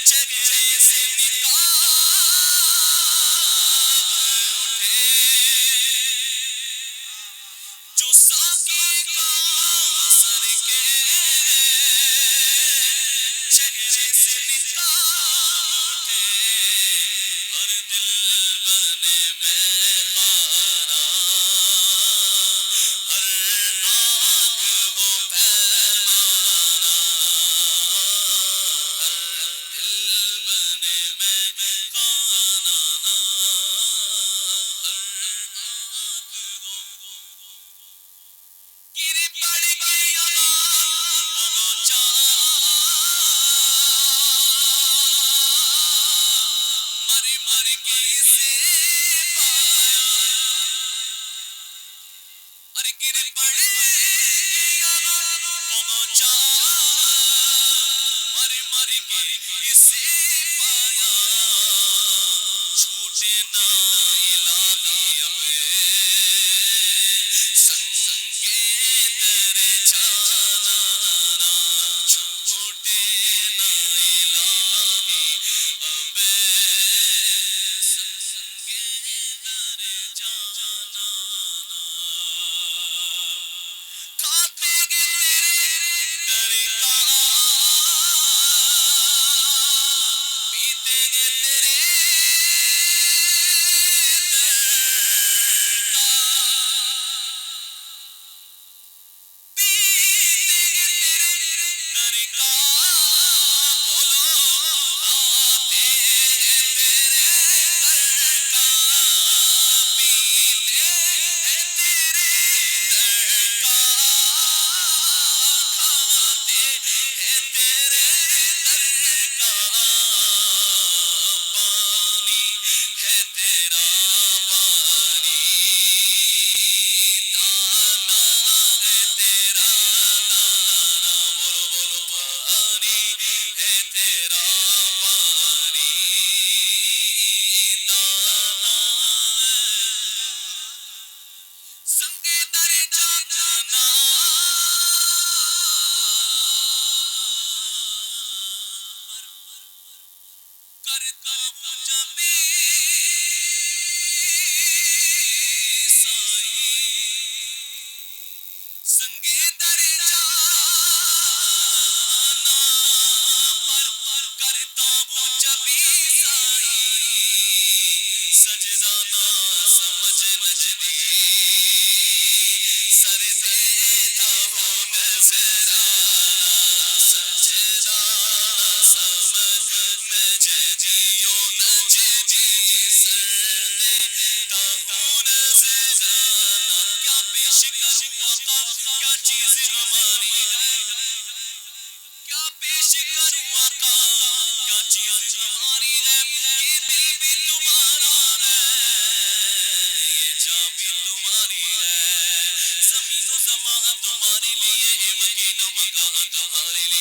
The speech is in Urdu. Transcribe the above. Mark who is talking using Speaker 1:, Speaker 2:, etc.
Speaker 1: چہرے سے نقاب اٹھے، جو ساقی کوثر کے چہرے سے نقاب اٹھے، ہر دل بنے میں خانہ، ہر آنکھ ہو پیمانہ، ہر دل بنے میں خانہ، ہر آنکھ ہو گری پڑ گئی پہنچا، مر مر کے اسے پایا، ارے گر پڑ گیا پہنچا، مر مر کے اسے پایا، چھوٹے نہ الہی اب سنگے در جانا، چھوٹے نہ الہی اب سنگے در جانا، کھاتے گے تیرے در کا، پیتے گے تیرے در کا، پیتے گے تیرے در کا، بولو کھاتے ہیں تیرے در کا، پیتے ہیں تیرے در کا، کھاتے ہیں تیرے در کا، پانی ہے تیرا پانی، دانا ہے تیرا دانا، بولو بولو پانی ہے تیرا پانی، دانا ہے سنگ در جانا، کرتا ہوں جب سائی، سنگ در جانا پر کرتا ہوں جب سائی، سجدہ نہ سمجھ نجدی، سر دیتا ہوں نذرانہ، سجدہ نہ سمجھ نجدیوں نجدی، سر دیتا ہوں نذرانہ، کیا پیش کروں آقا کیا چیز ہماری ہے، کیا پیش کروں آقا کیا چیز ہماری ہے، یہ دل بھی تمہارا ہے، یہ جاں بھی تمہاری ہے، زمین و زمان تمہارے لیے، مکین و مکان تمہارے لیے،